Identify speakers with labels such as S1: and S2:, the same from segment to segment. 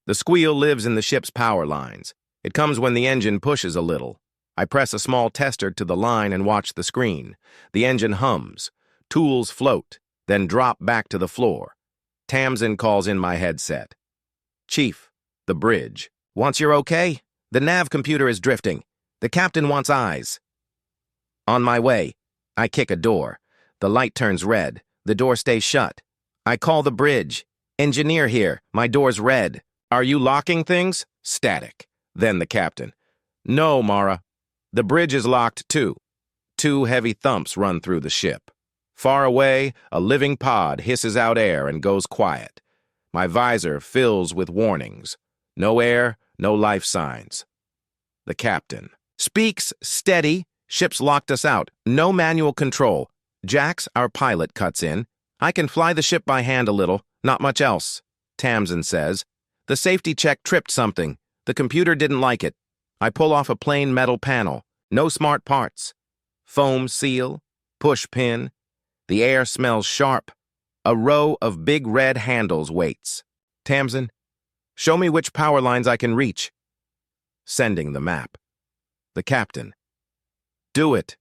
S1: The squeal lives in the ship's power lines. It comes when the engine pushes a little. I press a small tester to the line and watch the screen. The engine hums. Tools float, then drop back to the floor. Tamsin calls in my headset. Chief, the bridge. Once you're okay? The nav computer is drifting. The captain wants eyes. On my way. I kick a door. The light turns red. The door stays shut. I call the bridge. Engineer here. My door's red. Are you locking things? Static. Then the captain. No, Mara. The bridge is locked too. 2 heavy thumps run through the ship. Far away, a living pod hisses out air and goes quiet. My visor fills with warnings. No air, no life signs. The captain speaks steady. Ship's locked us out. No manual control. Jax, our pilot, cuts in. I can fly the ship by hand a little, not much else. Tamsin says. The safety check tripped something. The computer didn't like it. I pull off a plain metal panel. No smart parts. Foam seal. Push pin. The air smells sharp. A row of big red handles waits. Tamsin, show me which power lines I can reach. Sending the map. The captain. Do it.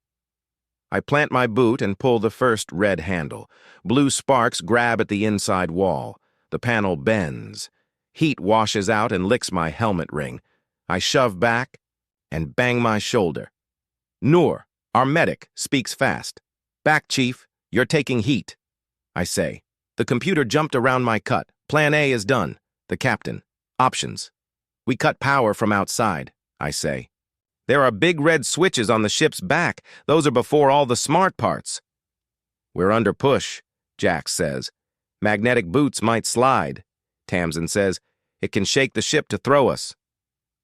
S1: I plant my boot and pull the first red handle. Blue sparks grab at the inside wall. The panel bends. Heat washes out and licks my helmet ring. I shove back and bang my shoulder. Noor, our medic, speaks fast. Back, Chief. You're taking heat. I say. The computer jumped around my cut. Plan A is done. The captain. Options. We cut power from outside, I say. There are big red switches on the ship's back. Those are before all the smart parts. We're under push, Jax says. Magnetic boots might slide. Tamsin says. It can shake the ship to throw us.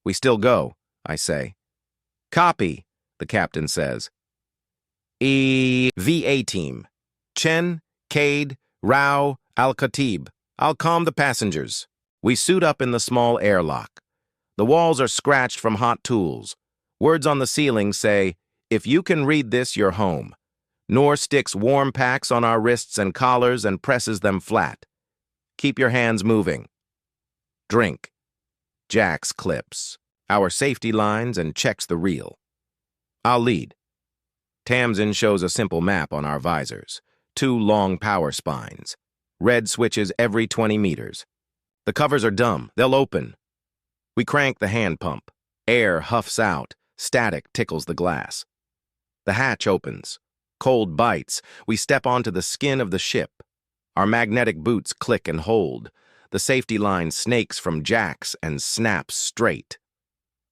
S1: We still go, I say. Copy, the captain says. VA team. Chen, Cade, Rao, Al-Khatib. I'll calm the passengers. We suit up in the small airlock. The walls are scratched from hot tools. Words on the ceiling say, if you can read this, you're home. Noor sticks warm packs on our wrists and collars and presses them flat. Keep your hands moving. Drink. Jax clips our safety lines and checks the reel. I'll lead. Tamsin shows a simple map on our visors. 2 long power spines. Red switches every 20 meters. The covers are dumb. They'll open. We crank the hand pump. Air huffs out. Static tickles the glass. The hatch opens. Cold bites. We step onto the skin of the ship. Our magnetic boots click and hold. The safety line snakes from Jax and snaps straight.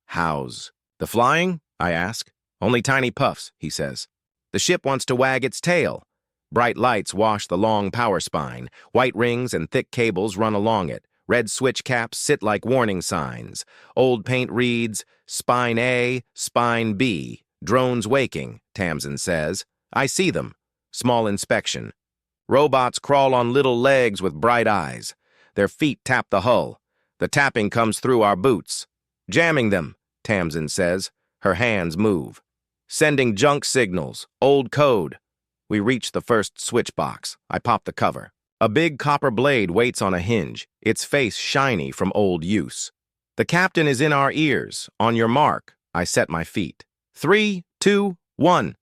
S1: How's the flying? I ask. Only tiny puffs, he says. The ship wants to wag its tail. Bright lights wash the long power spine. White rings and thick cables run along it. Red switch caps sit like warning signs. Old paint reads, Spine A, Spine B. Drones waking, Tamsin says. I see them. Small inspection. Robots crawl on little legs with bright eyes. Their feet tap the hull. The tapping comes through our boots. Jamming them, Tamsin says. Her hands move. Sending junk signals. Old code. We reach the first switch box. I pop the cover. A big copper blade waits on a hinge, its face shiny from old use. The captain is in our ears. On your mark. I set my feet. 3, 2, 1.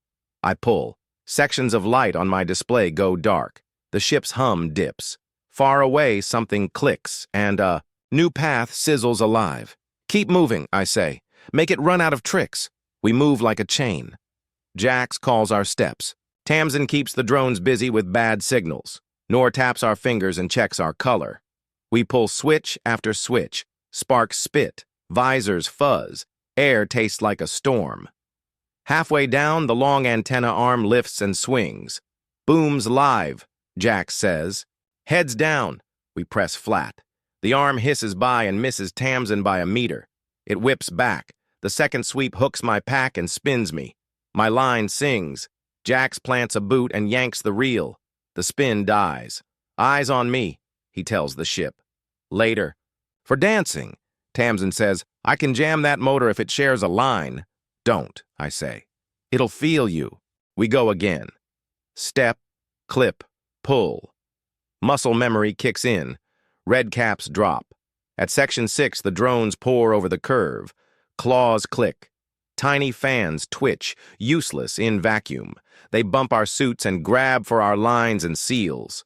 S1: I pull. Sections of light on my display go dark. The ship's hum dips. Far away, something clicks, and a new path sizzles alive. Keep moving, I say. Make it run out of tricks. We move like a chain. Jax calls our steps. Tamsin keeps the drones busy with bad signals. Noor taps our fingers and checks our color. We pull switch after switch. Sparks spit. Visors fuzz. Air tastes like a storm. Halfway down, the long antenna arm lifts and swings. Booms live, Jax says. Heads down. We press flat. The arm hisses by and misses Tamsin by a meter. It whips back. The second sweep hooks my pack and spins me. My line sings. Jax plants a boot and yanks the reel. The spin dies. Eyes on me, he tells the ship. Later. For dancing, Tamsin says, I can jam that motor if it shares a line. Don't, I say. It'll feel you. We go again. Step, clip, pull. Muscle memory kicks in. Red caps drop. At Section 6, the drones pour over the curve. Claws click. Tiny fans twitch, useless in vacuum. They bump our suits and grab for our lines and seals.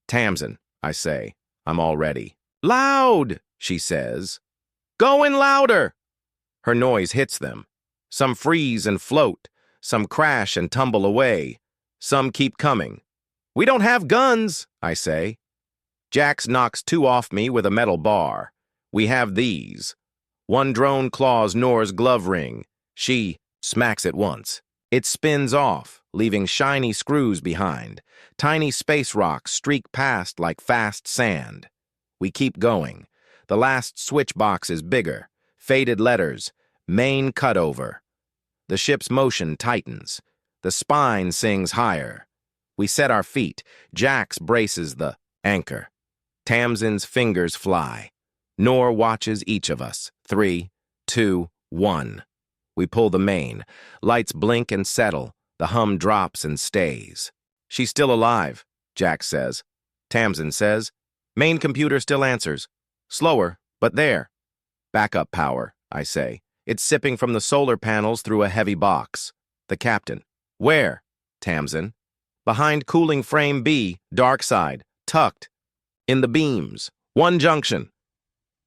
S1: Tamsin, I say. I'm all ready. Loud, she says. Going louder! Her noise hits them. Some freeze and float. Some crash and tumble away. Some keep coming. We don't have guns, I say. Jax knocks 2 off me with a metal bar. We have these. One drone claws Noor's glove ring. She smacks it once. It spins off, leaving shiny screws behind. Tiny space rocks streak past like fast sand. We keep going. The last switch box is bigger. Faded letters. Main cutover. The ship's motion tightens. The spine sings higher. We set our feet. Jax braces the anchor. Tamsin's fingers fly. Noor watches each of us. 3, 2, 1. We pull the main. Lights blink and settle. The hum drops and stays. She's still alive, Jax says. Tamsin says. Main computer still answers. Slower, but there. Backup power, I say. It's sipping from the solar panels through a heavy box. The captain. Where? Tamsin. Behind cooling frame B, dark side, tucked. In the beams. One junction.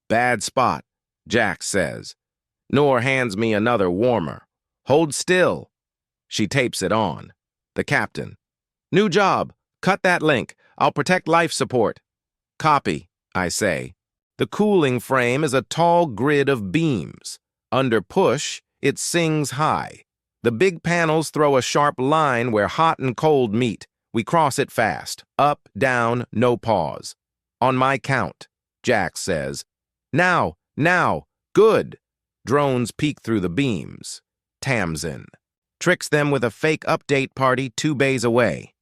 S1: Bad spot, Jax says. Noor hands me another warmer. Hold still. She tapes it on. The captain. New job. Cut that link. I'll protect life support. Copy, I say. The cooling frame is a tall grid of beams. Under push, it sings high. The big panels throw a sharp line where hot and cold meet. We cross it fast. Up, down, no pause. On my count, Jax says. Now, now, good. Drones peek through the beams. Tamsin. Tricks them with a fake update party 2 bays away.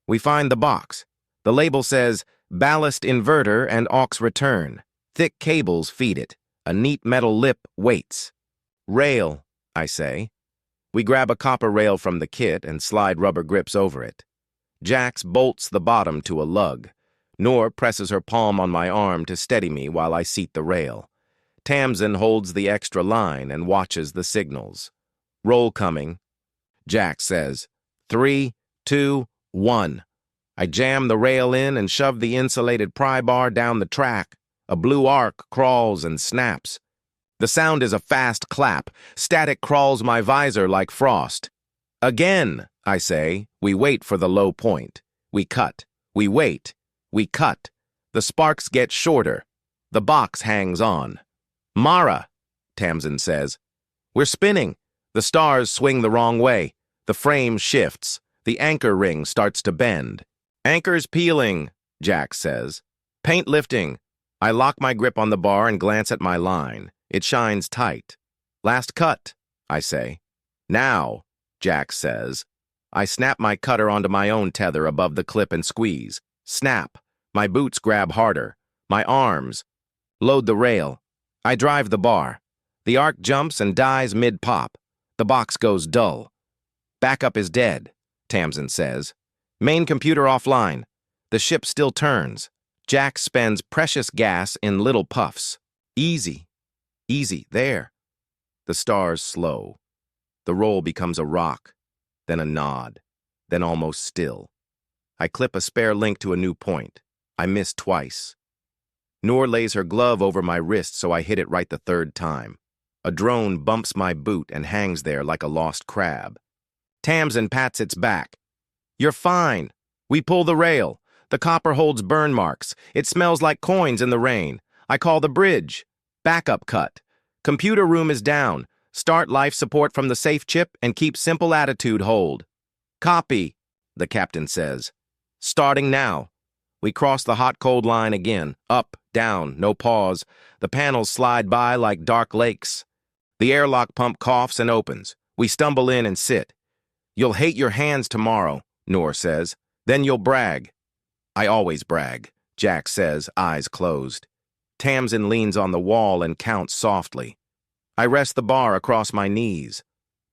S1: We find the box. The label says, ballast inverter and aux return. Thick cables feed it. A neat metal lip waits. Rail, I say. We grab a copper rail from the kit and slide rubber grips over it. Jax bolts the bottom to a lug. Noor presses her palm on my arm to steady me while I seat the rail. Tamsin holds the extra line and watches the signals. Roll coming. Jax says, 3, 2, 1. I jam the rail in and shove the insulated pry bar down the track. A blue arc crawls and snaps. The sound is a fast clap. Static crawls my visor like frost. Again, I say. We wait for the low point. We cut. We wait. We cut. The sparks get shorter. The box hangs on. Mara, Tamsin says. We're spinning. The stars swing the wrong way. The frame shifts. The anchor ring starts to bend. Anchor's peeling, Jax says. Paint lifting. I lock my grip on the bar and glance at my line. It shines tight. Last cut, I say. Now, Jax says. I snap my cutter onto my own tether above the clip and squeeze. Snap. My boots grab harder. My arms. Load the rail. I drive the bar. The arc jumps and dies mid-pop. The box goes dull. Backup is dead, Tamsin says. Main computer offline. The ship still turns. Jax spends precious gas in little puffs. Easy. Easy. There. The stars slow. The roll becomes a rock, then a nod, then almost still. I clip a spare link to a new point. I miss twice. Noor lays her glove over my wrist so I hit it right the 3rd time. A drone bumps my boot and hangs there like a lost crab. Tamsin pats its back. You're fine. We pull the rail. The copper holds burn marks. It smells like coins in the rain. I call the bridge. Backup cut. Computer room is down. Start life support from the safe chip and keep simple attitude hold. Copy, the captain says. Starting now. We cross the hot-cold line again. Up, down, no pause. The panels slide by like dark lakes. The airlock pump coughs and opens. We stumble in and sit. You'll hate your hands tomorrow, Noor says. Then you'll brag. I always brag, Jax says, eyes closed. Tamsin leans on the wall and counts softly. I rest the bar across my knees.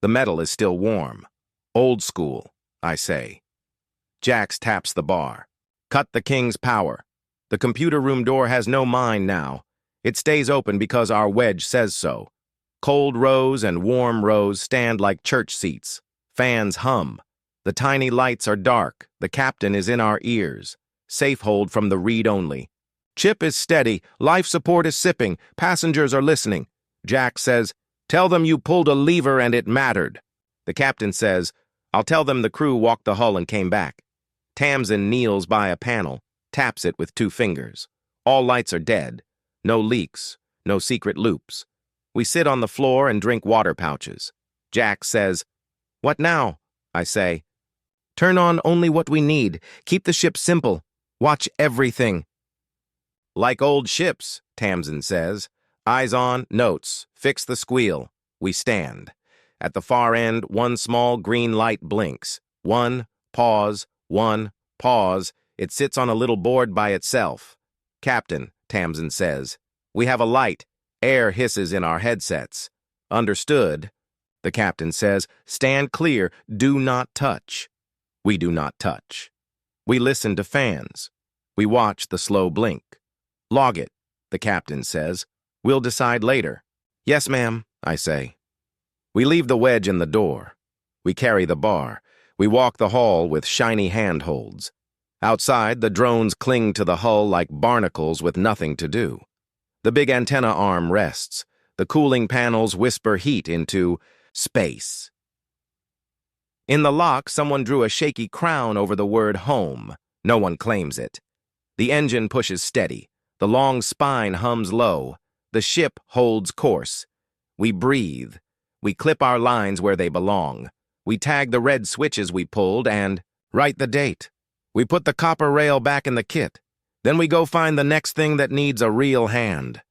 S1: The metal is still warm. Old school, I say. Jax taps the bar. Cut the king's power. The computer room door has no mind now. It stays open because our wedge says so. Cold rows and warm rows stand like church seats. Fans hum. The tiny lights are dark. The captain is in our ears. Safe hold from the read-only. Chip is steady. Life support is sipping. Passengers are listening. Jack says, "Tell them you pulled a lever and it mattered." The captain says, "I'll tell them the crew walked the hull and came back." Tamsin kneels by a panel, taps it with 2 fingers. All lights are dead. No leaks, no secret loops. We sit on the floor and drink water pouches. Jack says, "What now?" I say, "Turn on only what we need. Keep the ship simple. Watch everything." "Like old ships," Tamsin says. "Eyes on, notes, fix the squeal." We stand. At the far end, one small green light blinks. One, pause, one, pause. It sits on a little board by itself. "Captain," Tamsin says, "we have a light. Air hisses in our headsets." "Understood." The captain says, "Stand clear. Do not touch." We do not touch. We listen to fans. We watch the slow blink. "Log it," the captain says. "We'll decide later." "Yes, ma'am," I say. We leave the wedge in the door. We carry the bar. We walk the hall with shiny handholds. Outside, the drones cling to the hull like barnacles with nothing to do. The big antenna arm rests. The cooling panels whisper heat into space. In the lock, someone drew a shaky crown over the word home. No one claims it. The engine pushes steady. The long spine hums low. The ship holds course. We breathe. We clip our lines where they belong. We tag the red switches we pulled and write the date. We put the copper rail back in the kit. Then we go find the next thing that needs a real hand.